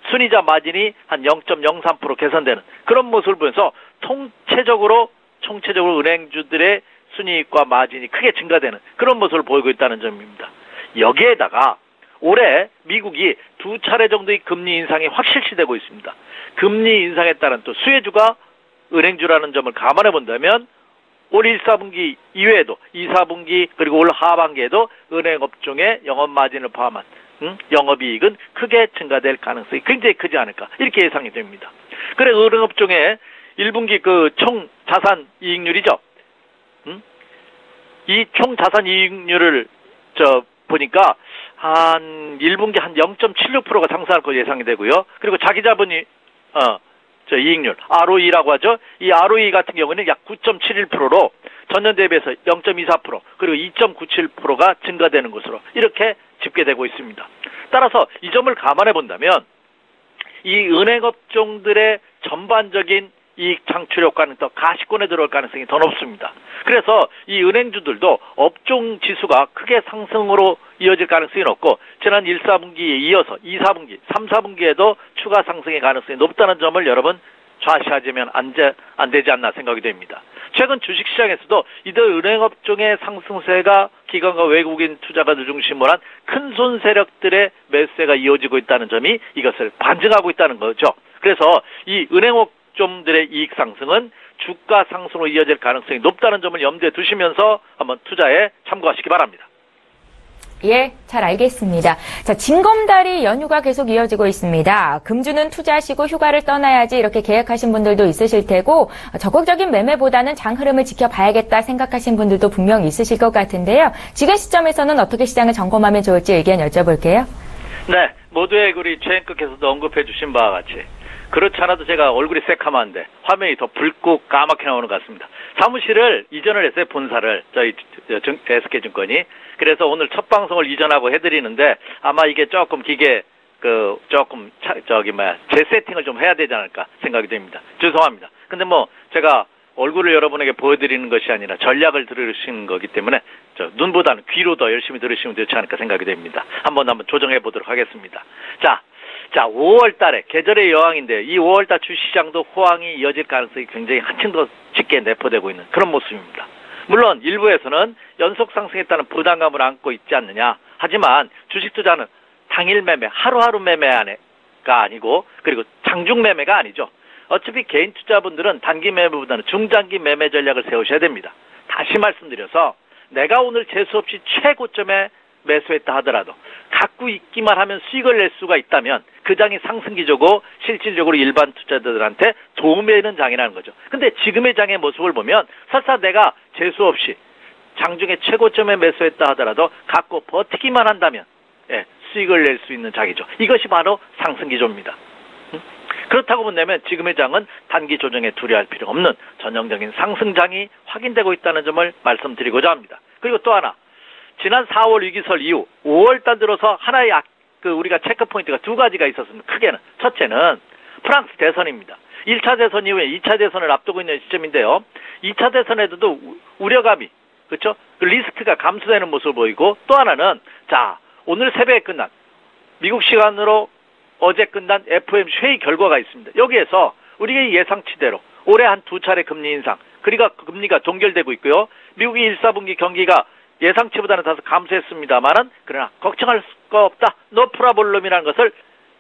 순이자 마진이 한 0.03% 개선되는 그런 모습을 보면서 총체적으로 은행주들의 순이익과 마진이 크게 증가되는 그런 모습을 보이고 있다는 점입니다. 여기에다가 올해 미국이 2차례 정도의 금리 인상이 확 실시되고 있습니다. 금리 인상에 따른 또 수혜주가 은행주라는 점을 감안해 본다면 올 1, 4분기 이외에도 2, 4분기 그리고 올 하반기에도 은행업종의 영업마진을 포함한 영업이익은 크게 증가될 가능성이 굉장히 크지 않을까 이렇게 예상이 됩니다. 그래 은행업종의 1분기 그 총 자산 이익률이죠. 이 총 자산 이익률을 보니까 한 1분기 한 0.76%가 상승할 거 예상이 되고요. 그리고 자기자본이 이익률 ROE라고 하죠. 이 ROE 같은 경우는 약 9.71%로 전년 대비해서 0.24% 그리고 2.97%가 증가되는 것으로 이렇게 집계되고 있습니다. 따라서 이 점을 감안해 본다면 이 은행업종들의 전반적인 이익 창출 효과는 더 가시권에 들어올 가능성이 더 높습니다. 그래서 이 은행주들도 업종 지수가 크게 상승으로 이어질 가능성이 높고 지난 1, 4분기에 이어서 2, 4분기, 3, 4분기에도 추가 상승의 가능성이 높다는 점을 여러분 좌시하지면 안 되지 않나 생각이 됩니다. 최근 주식시장에서도 이들 은행업종의 상승세가 기관과 외국인 투자가들 중심으로 한 큰손 세력들의 매수세가 이어지고 있다는 점이 이것을 반증하고 있다는 거죠. 그래서 이 은행업종들의 이익 상승은 주가 상승으로 이어질 가능성이 높다는 점을 염두에 두시면서 한번 투자에 참고하시기 바랍니다. 예, 잘 알겠습니다. 자, 징검다리 연휴가 계속 이어지고 있습니다. 금주는 투자하시고 휴가를 떠나야지 이렇게 계획하신 분들도 있으실 테고 적극적인 매매보다는 장 흐름을 지켜봐야겠다 생각하신 분들도 분명 있으실 것 같은데요. 지금 시점에서는 어떻게 시장을 점검하면 좋을지 의견 여쭤볼게요. 네, 모두의 우리 최인국께서도 언급해 주신 바와 같이 그렇지 않아도 제가 얼굴이 새카만데 화면이 더 붉고 까맣게 나오는 것 같습니다. 사무실을 이전을 했어요. 본사를 저희 SK증권이. 그래서 오늘 첫 방송을 이전하고 해드리는데 아마 이게 조금 기계 조금 재세팅을 좀 해야 되지 않을까 생각이 됩니다. 죄송합니다. 근데 뭐 제가 얼굴을 여러분에게 보여드리는 것이 아니라 전략을 들으시는 거기 때문에 눈보다는 귀로 더 열심히 들으시면 되지 않을까 생각이 됩니다. 한번 조정해 보도록 하겠습니다. 자, 5월 달에 계절의 여왕인데 이 5월 달 주시장도 호황이 이어질 가능성이 굉장히 한층 더 짙게 내포되고 있는 그런 모습입니다. 물론 일부에서는 연속 상승에 따른 부담감을 안고 있지 않느냐. 하지만 주식 투자는 당일 매매, 하루하루 매매가 아니고 그리고 장중 매매가 아니죠. 어차피 개인 투자분들은 단기 매매보다는 중장기 매매 전략을 세우셔야 됩니다. 다시 말씀드려서 내가 오늘 재수 없이 최고점에 매수했다 하더라도 갖고 있기만 하면 수익을 낼 수가 있다면 그 장이 상승기조고 실질적으로 일반 투자자들한테 도움이 되는 장이라는 거죠. 근데 지금의 장의 모습을 보면 설사 내가 재수 없이 장중에 최고점에 매수했다 하더라도 갖고 버티기만 한다면 수익을 낼 수 있는 장이죠. 이것이 바로 상승기조입니다. 그렇다고 본다면 지금의 장은 단기 조정에 두려워할 필요 없는 전형적인 상승장이 확인되고 있다는 점을 말씀드리고자 합니다. 그리고 또 하나 지난 4월 위기설 이후 5월달 들어서 하나의 우리가 체크 포인트가 두 가지가 있었습니다. 크게는 첫째는 프랑스 대선입니다. 1차 대선 이후에 2차 대선을 앞두고 있는 시점인데요. 2차 대선에도 우려감이 그렇죠? 그 리스크가 감소되는 모습을 보이고 또 하나는 오늘 새벽에 끝난 미국 시간으로 어제 끝난 FOMC 회의 결과가 있습니다. 여기에서 우리의 예상치대로 올해 한 2차례 금리 인상 그러니까 금리가 동결되고 있고요. 미국이 1, 4분기 경기가 예상치보다는 다소 감소했습니다만은 그러나 걱정할 수가 없다. 노 프라블럼이라는 것을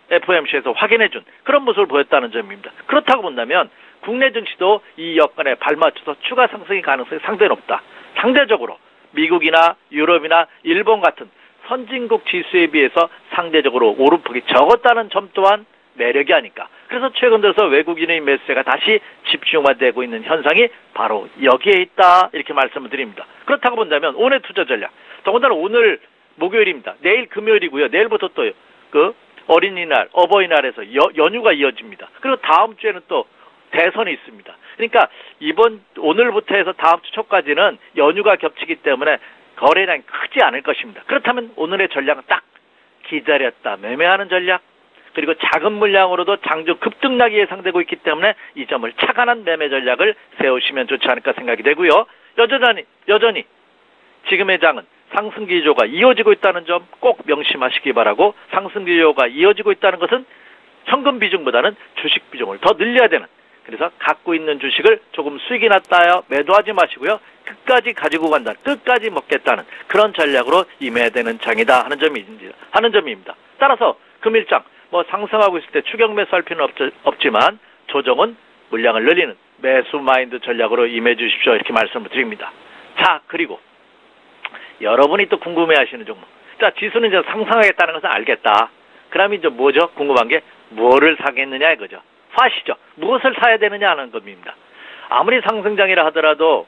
FOMC에서 확인해준 그런 모습을 보였다는 점입니다. 그렇다고 본다면 국내 증시도 이 여건에 발맞춰서 추가 상승의 가능성이 상당히 높다. 상대적으로 미국이나 유럽이나 일본 같은 선진국 지수에 비해서 상대적으로 오름폭이 적었다는 점 또한 매력이 아닐까. 그래서 최근 들어서 외국인의 매수세가 다시 집중화되고 있는 현상이 바로 여기에 있다 이렇게 말씀을 드립니다. 그렇다고 본다면 오늘 투자 전략 더군다나 오늘 목요일입니다. 내일 금요일이고요. 내일부터 또 어린이날, 어버이날에서 연휴가 이어집니다. 그리고 다음 주에는 또 대선이 있습니다. 그러니까 오늘부터 해서 다음 주 초까지는 연휴가 겹치기 때문에 거래량이 크지 않을 것입니다. 그렇다면 오늘의 전략은 딱 기다렸다 매매하는 전략 그리고 작은 물량으로도 장중 급등락이 예상되고 있기 때문에 이 점을 착안한 매매 전략을 세우시면 좋지 않을까 생각이 되고요. 여전히 지금의 장은 상승기조가 이어지고 있다는 점 꼭 명심하시기 바라고 상승기조가 이어지고 있다는 것은 현금 비중보다는 주식 비중을 더 늘려야 되는 그래서 갖고 있는 주식을 조금 수익이 났다여 매도하지 마시고요. 끝까지 가지고 간다, 끝까지 먹겠다는 그런 전략으로 임해야 되는 장이다 하는 점입니다. 따라서 금일장 뭐 상승하고 있을 때 추격 매수할 필요는 없지만 조정은 물량을 늘리는 매수 마인드 전략으로 임해 주십시오, 이렇게 말씀을 드립니다. 자, 그리고 여러분이 또 궁금해하시는 종목. 자, 지수는 이제 상승하겠다는 것은 알겠다. 그럼 이제 뭐죠? 궁금한 게 뭐를 사겠느냐 이거죠. 사시죠. 무엇을 사야 되느냐 하는 겁니다. 아무리 상승장이라 하더라도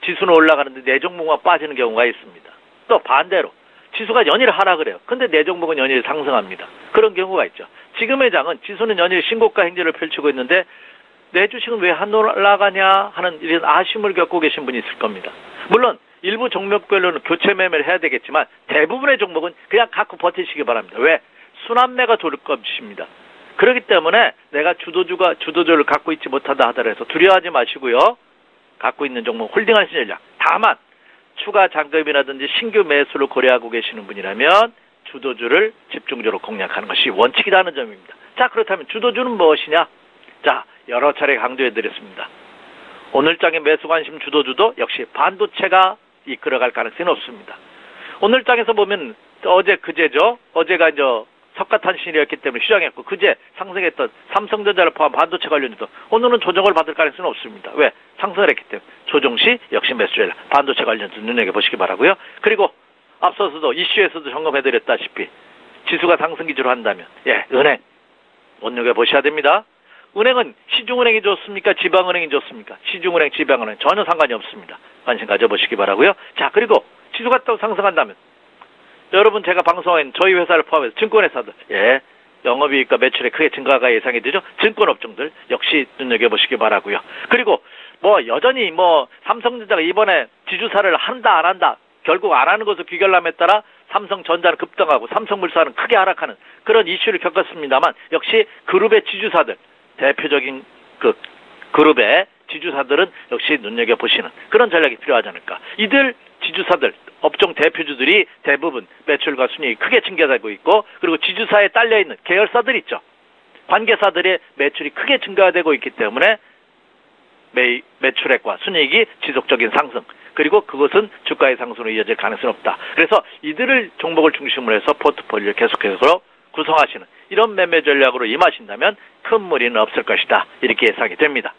지수는 올라가는데 내 종목만 빠지는 경우가 있습니다. 또 반대로 지수가 연일 하락을 해요. 근데 내 종목은 연일 상승합니다. 그런 경우가 있죠. 지금의 장은 지수는 연일 신고가 행진을 펼치고 있는데 내 주식은 왜 안 올라가냐 하는 이런 아쉬움을 겪고 계신 분이 있을 겁니다. 물론 일부 종목별로는 교체 매매를 해야 되겠지만 대부분의 종목은 그냥 갖고 버티시기 바랍니다. 왜? 순환매가 돌 것입니다. 그렇기 때문에 내가 주도주를 갖고 있지 못하다 하더라도 두려워하지 마시고요. 갖고 있는 종목 홀딩하시는 전략. 다만 추가 잔금이라든지 신규 매수를 고려하고 계시는 분이라면 주도주를 집중적으로 공략하는 것이 원칙이라는 점입니다. 자, 그렇다면 주도주는 무엇이냐? 자, 여러 차례 강조해드렸습니다. 오늘 장의 매수 관심 주도주도 역시 반도체가 이끌어갈 가능성이 높습니다. 오늘 장에서 보면 그제죠. 어제가 이제 석가탄신일이었기 때문에 시장했고 그제 상승했던 삼성전자를 포함 반도체 관련주도 오늘은 조정을 받을 가능성은 없습니다. 왜? 상승을 했기 때문에 조정 시 역시 매수 전략 반도체 관련주 눈여겨보시기 바라고요. 그리고 앞서서도 이슈에서도 점검해드렸다시피 지수가 상승 기조로 한다면 은행 눈여겨보셔야 됩니다. 은행은 시중은행이 좋습니까? 지방은행이 좋습니까? 시중은행, 지방은행 전혀 상관이 없습니다. 관심 가져보시기 바라고요. 자, 그리고 지수가 또 상승한다면 여러분 제가 방송한 저희 회사를 포함해서 증권회사들 영업이익과 매출에 크게 증가가 예상이 되죠. 증권업종들 역시 눈여겨보시기 바라고요. 그리고 여전히 삼성전자가 이번에 지주사를 한다 안 한다 결국 안 하는 것으로 귀결남에 따라 삼성전자는 급등하고 삼성물산은 크게 하락하는 그런 이슈를 겪었습니다만 역시 그룹의 지주사들 대표적인 그 그룹의 지주사들은 역시 눈여겨보시는 그런 전략이 필요하지 않을까. 이들 지주사들 업종 대표주들이 대부분 매출과 순이익이 크게 증가되고 있고 그리고 지주사에 딸려있는 계열사들 있죠. 관계사들의 매출이 크게 증가되고 있기 때문에 매출액과 순이익이 지속적인 상승 그리고 그것은 주가의 상승으로 이어질 가능성이 없다. 그래서 이들을 종목을 중심으로 해서 포트폴리오를 계속해서 구성하시는 이런 매매 전략으로 임하신다면 큰 무리는 없을 것이다. 이렇게 예상이 됩니다.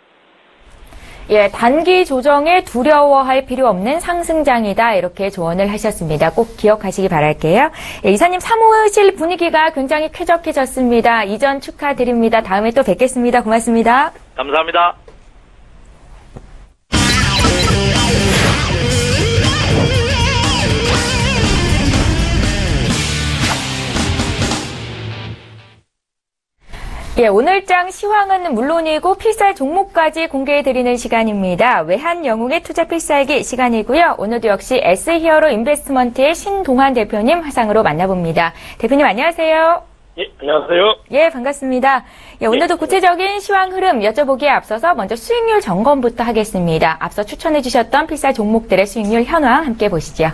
단기 조정에 두려워할 필요 없는 상승장이다. 이렇게 조언을 하셨습니다. 꼭 기억하시기 바랄게요. 이사님 사무실 분위기가 굉장히 쾌적해졌습니다. 이전 축하드립니다. 다음에 또 뵙겠습니다. 고맙습니다. 감사합니다. 오늘장 시황은 물론이고 필살 종목까지 공개해드리는 시간입니다. 외환영웅의 투자 필살기 시간이고요. 오늘도 역시 S히어로 인베스트먼트의 신동환 대표님 화상으로 만나봅니다. 대표님 안녕하세요. 안녕하세요. 반갑습니다. 오늘도 구체적인 시황 흐름 여쭤보기에 앞서서 먼저 수익률 점검부터 하겠습니다. 앞서 추천해 주셨던 필살 종목들의 수익률 현황 함께 보시죠.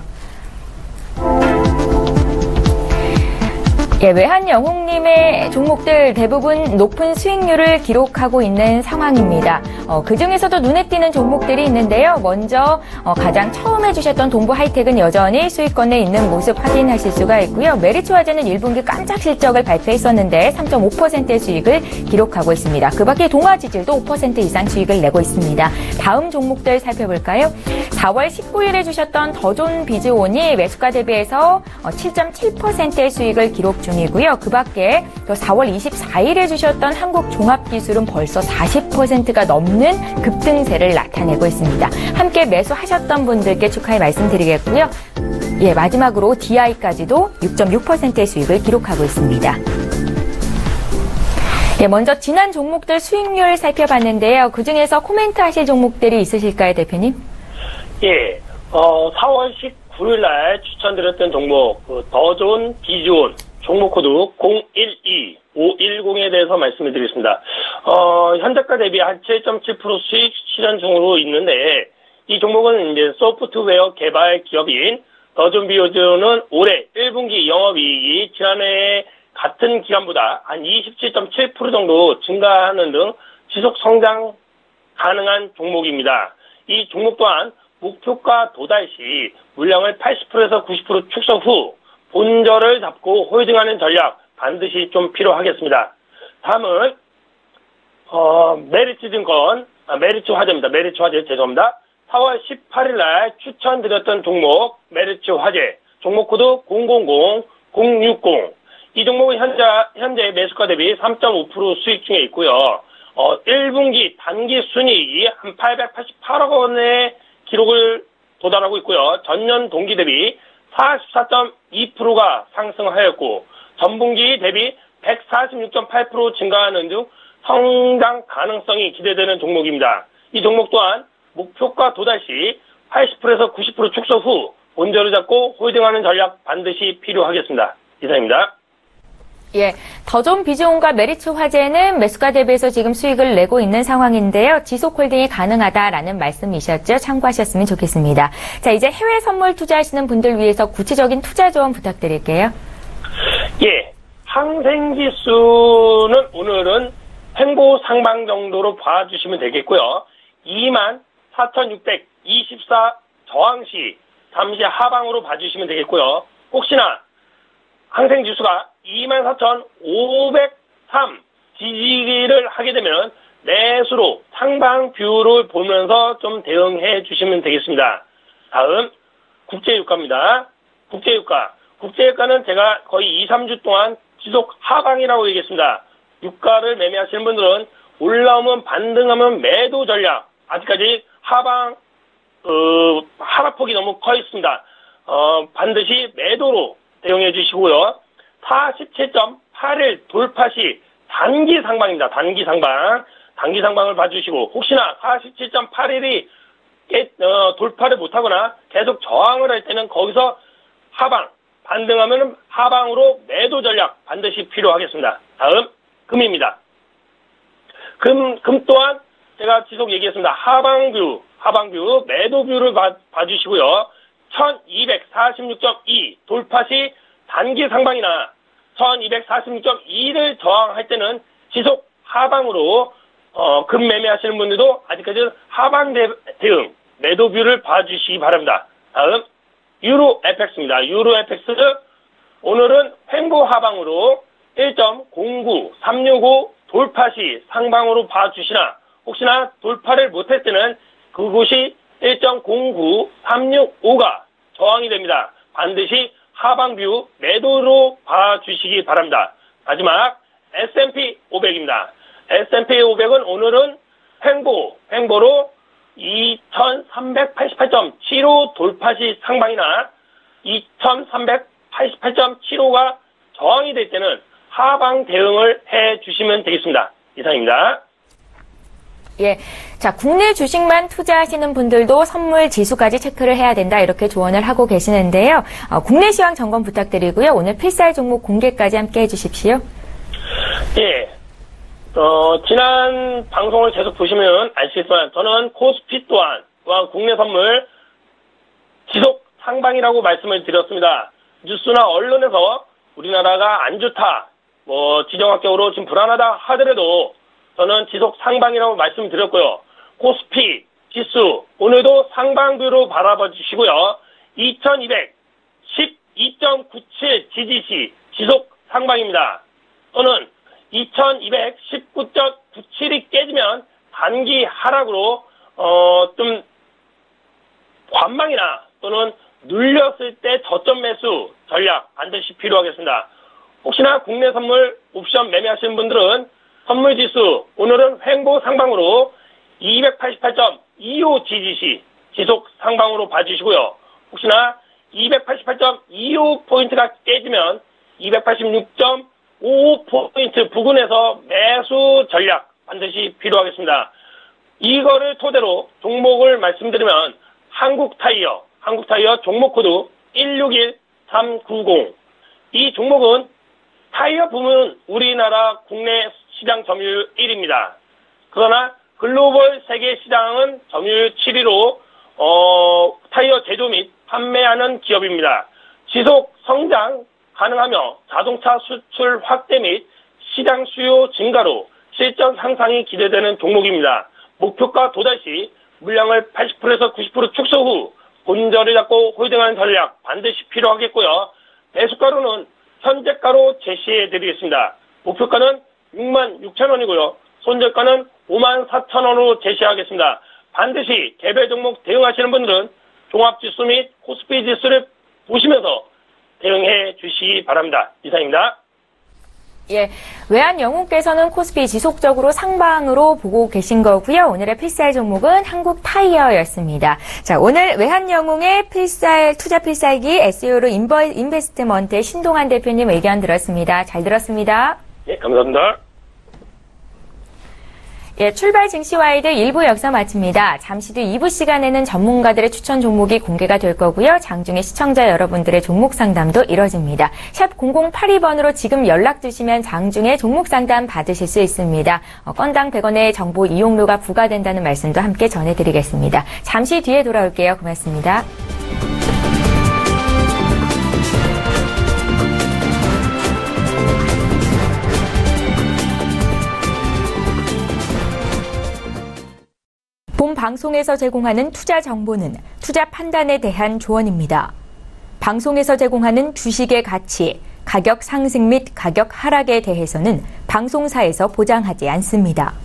외환영웅님의 종목들 대부분 높은 수익률을 기록하고 있는 상황입니다. 그중에서도 눈에 띄는 종목들이 있는데요. 먼저 가장 처음 해주셨던 동부하이텍은 여전히 수익권 내에 있는 모습 확인하실 수가 있고요. 메리츠화재는 1분기 깜짝 실적을 발표했었는데 3.5%의 수익을 기록하고 있습니다. 그 밖에 동아지질도 5% 이상 수익을 내고 있습니다. 다음 종목들 살펴볼까요? 4월 19일에 해주셨던 더존비즈온이 매수가 대비해서 7.7%의 수익을 기록 중이고요. 그 밖에 또 4월 24일에 해주셨던 한국종합기술은 벌써 40%가 넘는 급등세를 나타내고 있습니다. 함께 매수하셨던 분들께 축하의 말씀드리겠고요. 마지막으로 DI까지도 6.6%의 수익을 기록하고 있습니다. 먼저 지난 종목들 수익률 살펴봤는데요. 그중에서 코멘트 하실 종목들이 있으실까요, 대표님? 4월 19일 날 추천드렸던 종목, 더존 비즈온, 종목 코드 012510에 대해서 말씀을 드리겠습니다. 현재가 대비 한 7.7% 수익 실현 중으로 있는데, 이 종목은 이제 소프트웨어 개발 기업인 더존 비즈온은 올해 1분기 영업이익이 지난해 같은 기간보다 한 27.7% 정도 증가하는 등 지속 성장 가능한 종목입니다. 이 종목 또한 목표가 도달 시 물량을 80%에서 90% 축소 후 본절을 잡고 홀딩하는 전략 반드시 좀 필요하겠습니다. 다음은 메리츠 화재 죄송합니다. 4월 18일 날 추천드렸던 종목 메리츠 화재 종목 코드 000060. 이 종목은 현재 매수가 대비 3.5% 수익 중에 있고요. 1분기 단기 순이익이 한 888억 원의 기록을 도달하고 있고요. 전년 동기 대비 44.2%가 상승하였고 전분기 대비 146.8% 증가하는 등 성장 가능성이 기대되는 종목입니다. 이 종목 또한 목표가 도달 시 80%에서 90% 축소 후 본절을 잡고 홀딩하는 전략 반드시 필요하겠습니다. 이상입니다. 예, 더존 비즈온과 메리츠 화재는 매수가 대비해서 지금 수익을 내고 있는 상황인데요. 지속 홀딩이 가능하다라는 말씀이셨죠. 참고하셨으면 좋겠습니다. 자, 이제 해외 선물 투자하시는 분들 위해서 구체적인 투자 조언 부탁드릴게요. 예, 항생지수는 오늘은 횡보 상방 정도로 봐주시면 되겠고요. 24,624 저항시 잠시 하방으로 봐주시면 되겠고요. 혹시나 항생지수가 24,503 지지를 하게 되면 매수로 상방 뷰를 보면서 좀 대응해 주시면 되겠습니다. 다음 국제유가입니다. 국제유가는 제가 거의 2, 3주 동안 지속 하방이라고 얘기했습니다. 유가를 매매하시는 분들은 올라오면 반등하면 매도 전략. 아직까지 하락폭이 너무 커 있습니다. 반드시 매도로 대응해 주시고요. 47.81 돌파 시 단기 상방입니다. 단기 상방을 봐주시고 혹시나 47.81이 돌파를 못하거나 계속 저항을 할 때는 거기서 하방, 반등하면 하방으로 매도 전략 반드시 필요하겠습니다. 다음 금입니다. 금 또한 제가 지속 얘기했습니다. 하방뷰 매도뷰를 봐주시고요. 1246.2 돌파 시 단기 상방이나 1246.2를 저항할 때는 지속 하방으로 금 매매하시는 분들도 아직까지 하방 대응 매도뷰를 봐주시기 바랍니다. 다음 유로 FX입니다. 유로 FX 오늘은 횡보 하방으로 1.09365 돌파 시 상방으로 봐주시나 혹시나 돌파를 못할 때는 그곳이 1.09365가 저항이 됩니다. 반드시 하방뷰 매도로 봐주시기 바랍니다. 마지막 S&P 500입니다. S&P 500은 오늘은 횡보로 2388.75 돌파 시 상방이나 2388.75가 저항이 될 때는 하방 대응을 해 주시면 되겠습니다. 이상입니다. 예. 자, 국내 주식만 투자하시는 분들도 선물 지수까지 체크를 해야 된다. 이렇게 조언을 하고 계시는데요. 국내 시황 점검 부탁드리고요. 오늘 필살 종목 공개까지 함께 해주십시오. 예. 지난 방송을 계속 보시면 아시겠지만 저는 코스피 또한 국내 선물 지속 상방이라고 말씀을 드렸습니다. 뉴스나 언론에서 우리나라가 안 좋다, 지정학적으로 지금 불안하다 하더라도 저는 지속 상방이라고 말씀드렸고요. 코스피 지수 오늘도 상방뷰로 바라봐 주시고요. 2212.97 지지시 지속 상방입니다. 또는 2219.97이 깨지면 단기 하락으로 좀 관망이나 또는 눌렸을 때 저점 매수 전략 반드시 필요하겠습니다. 혹시나 국내 선물 옵션 매매하시는 분들은 선물 지수 오늘은 횡보 상방으로 288.25 지지시 지속 상방으로 봐주시고요. 혹시나 288.25포인트가 깨지면 286.55포인트 부근에서 매수 전략 반드시 필요하겠습니다. 이거를 토대로 종목을 말씀드리면 한국타이어 종목 코드 161390. 이 종목은 타이어 부문 우리나라 국내 시장 점유율 1위입니다. 그러나 글로벌 세계 시장은 점유율 7위로 타이어 제조 및 판매하는 기업입니다. 지속 성장 가능하며 자동차 수출 확대 및 시장 수요 증가로 실적 향상이 기대되는 종목입니다. 목표가 도달 시 물량을 80%에서 90% 축소 후 본절을 잡고 홀딩하는 전략 반드시 필요하겠고요. 배수가로는 현재가로 제시해드리겠습니다. 목표가는 66,000원이고요. 손절가는 54,000원으로 제시하겠습니다. 반드시 개별 종목 대응하시는 분들은 종합지수 및 코스피 지수를 보시면서 대응해 주시기 바랍니다. 이상입니다. 예, 외환 영웅께서는 코스피 지속적으로 상방으로 보고 계신 거고요. 오늘의 필살 종목은 한국 타이어였습니다. 자, 오늘 외환 영웅의 투자 필살기 SEO로 인베스트먼트의 신동환 대표님 의견 들었습니다. 잘 들었습니다. 예, 감사합니다. 예, 출발 증시와이드 1부 여기서 마칩니다. 잠시 뒤 2부 시간에는 전문가들의 추천 종목이 공개가 될 거고요. 장중에 시청자 여러분들의 종목 상담도 이뤄집니다. 샵 0082번으로 지금 연락 주시면 장중에 종목 상담 받으실 수 있습니다. 건당 100원의 정보 이용료가 부과된다는 말씀도 함께 전해드리겠습니다. 잠시 뒤에 돌아올게요. 고맙습니다. 본 방송에서 제공하는 투자 정보는 투자 판단에 대한 조언입니다. 방송에서 제공하는 주식의 가치, 가격 상승 및 가격 하락에 대해서는 방송사에서 보장하지 않습니다.